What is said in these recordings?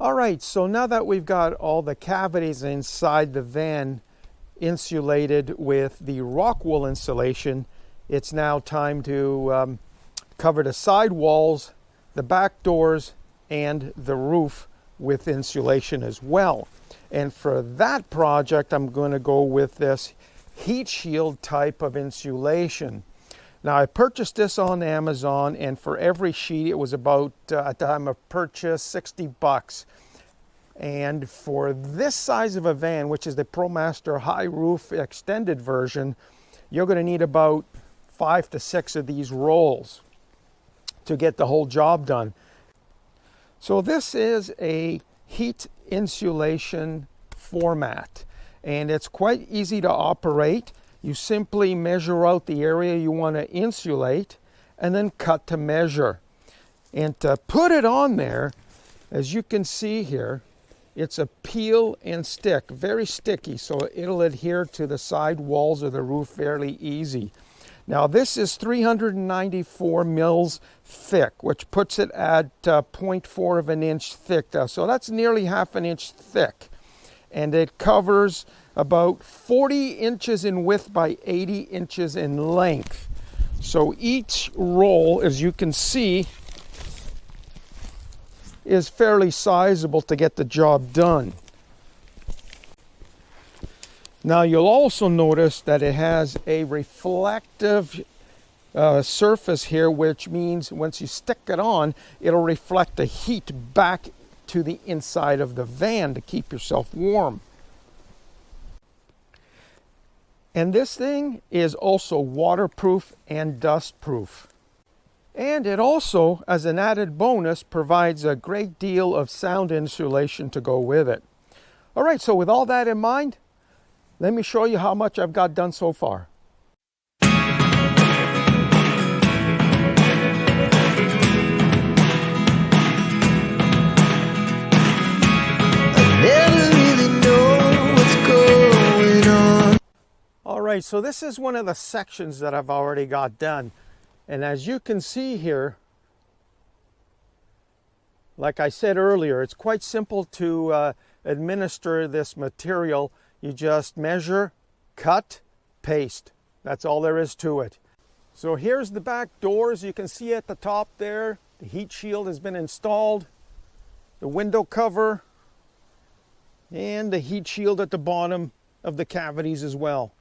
All right, so now that we've got all the cavities inside the van insulated with the rock wool insulation, it's now time to cover the side walls, the back doors, and the roof with insulation as well. And for that project, I'm going to go with this heat shield type of insulation. Now, I purchased this on Amazon, and for every sheet, it was about, at the time of purchase, 60 bucks. And for this size of a van, which is the ProMaster High Roof Extended version, you're going to need about 5 to 6 of these rolls to get the whole job done. So this is a heat insulation format, and it's quite easy to operate. You simply measure out the area you want to insulate and then cut to measure. And to put it on there, as you can see here, it's a peel and stick, very sticky, so it'll adhere to the side walls of the roof fairly easy. Now this is 394 mils thick, which puts it at 0.4 of an inch thick. So that's nearly half an inch thick. And it covers about 40 inches in width by 80 inches in length. So each roll, as you can see, is fairly sizable to get the job done. Now you'll also notice that it has a reflective surface here, which means once you stick it on, it'll reflect the heat back to the inside of the van to keep yourself warm. And this thing is also waterproof and dustproof. And it also, as an added bonus, provides a great deal of sound insulation to go with it. All right, so with all that in mind, let me show you how much I've got done so far. All right, so this is one of the sections that I've already got done. And as you can see here, like I said earlier, it's quite simple to administer this material. You just measure, cut, paste. That's all there is to it. So here's the back doors. You can see at the top there, the heat shield has been installed, the window cover, and the heat shield at the bottom of the cavities as well.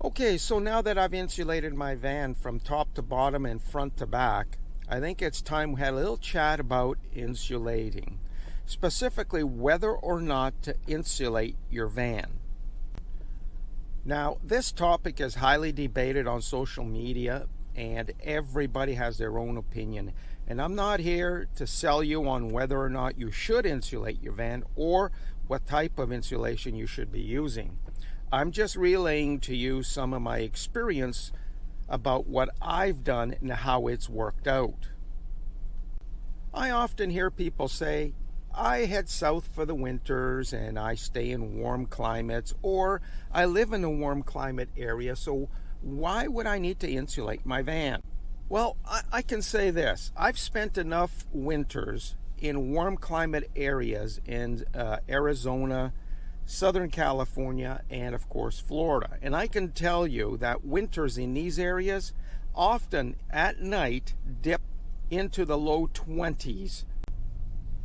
Okay, so now that I've insulated my van from top to bottom and front to back, I think it's time we had a little chat about insulating. Specifically, whether or not to insulate your van. Now, this topic is highly debated on social media, and everybody has their own opinion. And I'm not here to sell you on whether or not you should insulate your van or what type of insulation you should be using. I'm just relaying to you some of my experience about what I've done and how it's worked out. I often hear people say, I head south for the winters and I stay in warm climates, or I live in a warm climate area, so why would I need to insulate my van? Well, I can say this. I've spent enough winters in warm climate areas in Arizona, Southern California, and of course Florida. And I can tell you that winters in these areas often at night dip into the low 20s.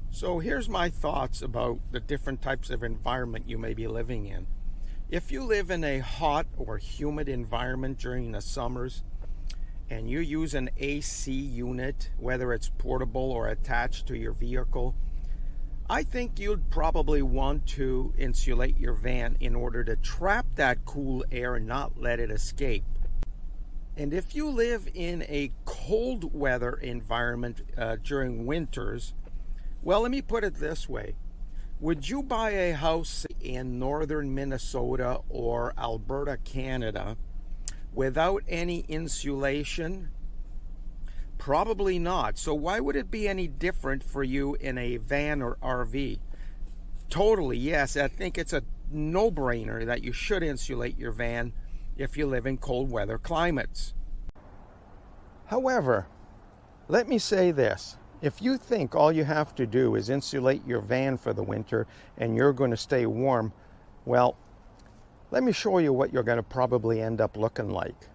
So here's my thoughts about the different types of environment you may be living in. If you live in a hot or humid environment during the summers and you use an AC unit, whether it's portable or attached to your vehicle, I think you'd probably want to insulate your van in order to trap that cool air and not let it escape. And if you live in a cold weather environment during winters, well, let me put it this way. Would you buy a house in northern Minnesota or Alberta, Canada, without any insulation? Probably not. So why would it be any different for you in a van or RV? Totally, yes. I think it's a no-brainer that you should insulate your van if you live in cold weather climates. However, let me say this. If you think all you have to do is insulate your van for the winter and you're going to stay warm, well, let me show you what you're going to probably end up looking like.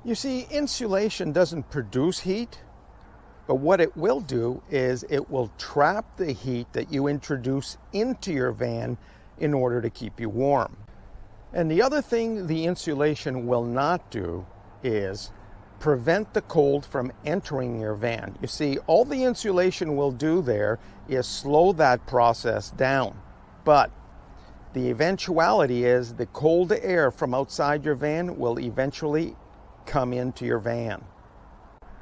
You see, insulation doesn't produce heat, but what it will do is it will trap the heat that you introduce into your van in order to keep you warm. And the other thing the insulation will not do is prevent the cold from entering your van. You see, all the insulation will do there is slow that process down. But the eventuality is the cold air from outside your van will eventually come into your van.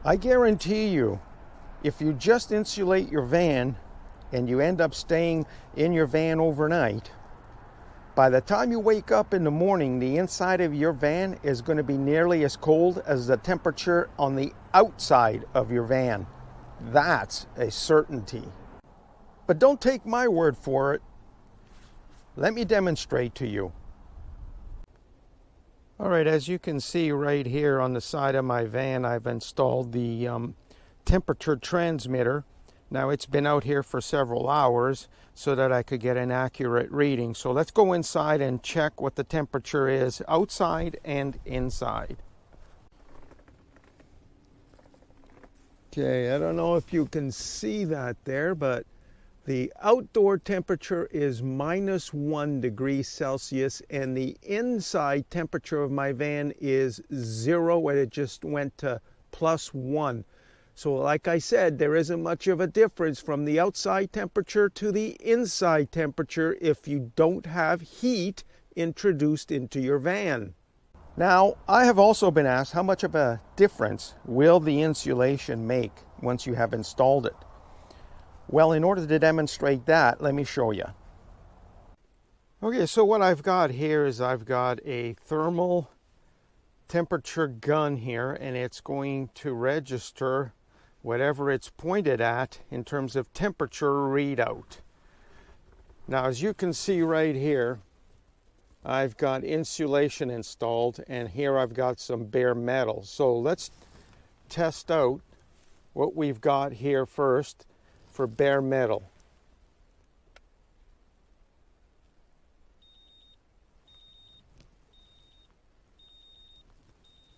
I guarantee you, if you just insulate your van and you end up staying in your van overnight, by the time you wake up in the morning, the inside of your van is going to be nearly as cold as the temperature on the outside of your van. That's a certainty. But don't take my word for it. Let me demonstrate to you. All right, as you can see right here on the side of my van, I've installed the temperature transmitter. Now, it's been out here for several hours so that I could get an accurate reading. So let's go inside and check what the temperature is outside and inside. Okay, I don't know if you can see that there, but the outdoor temperature is -1 degree Celsius and the inside temperature of my van is 0, and it just went to +1. So like I said, there isn't much of a difference from the outside temperature to the inside temperature if you don't have heat introduced into your van. Now, I have also been asked how much of a difference will the insulation make once you have installed it? Well, in order to demonstrate that, let me show you. Okay, so what I've got here is I've got a thermal temperature gun here, and it's going to register whatever it's pointed at in terms of temperature readout. Now, as you can see right here, I've got insulation installed, and here I've got some bare metal. So let's test out what we've got here first for bare metal.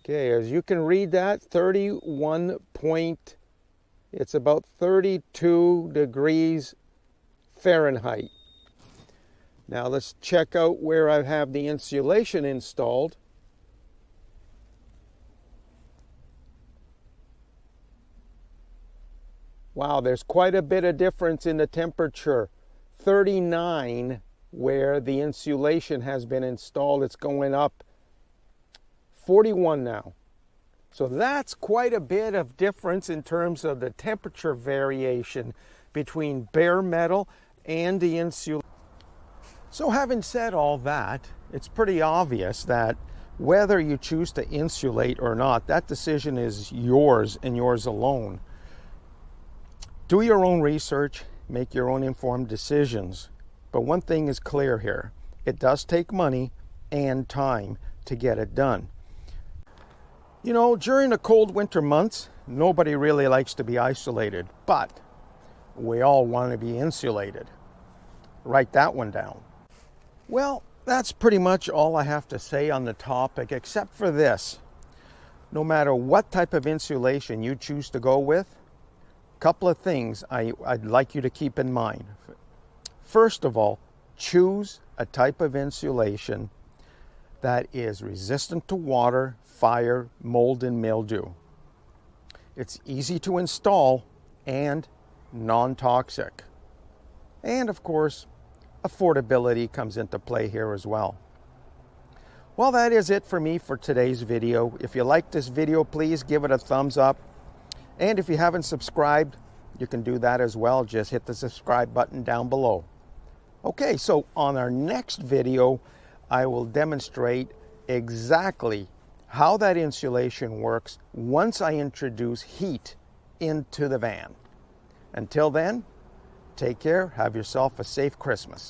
Okay, as you can read that, 31 point, it's about 32 degrees Fahrenheit. Now let's check out where I have the insulation installed. Wow, there's quite a bit of difference in the temperature. 39 where the insulation has been installed. It's going up 41 now. So that's quite a bit of difference in terms of the temperature variation between bare metal and the insulation. So having said all that, it's pretty obvious that whether you choose to insulate or not, that decision is yours and yours alone. Do your own research, make your own informed decisions. But one thing is clear here. It does take money and time to get it done. You know, during the cold winter months, nobody really likes to be isolated, but we all want to be insulated. Write that one down. Well, that's pretty much all I have to say on the topic, except for this. No matter what type of insulation you choose to go with, a couple of things I'd like you to keep in mind. First of all, choose a type of insulation that is resistant to water, fire, mold, and mildew. It's easy to install and non-toxic. And of course, affordability comes into play here as well. Well, that is it for me for today's video. If you like this video, please give it a thumbs up. And if you haven't subscribed, you can do that as well. Just hit the subscribe button down below. Okay, so on our next video, I will demonstrate exactly how that insulation works once I introduce heat into the van. Until then, take care, have yourself a safe Christmas.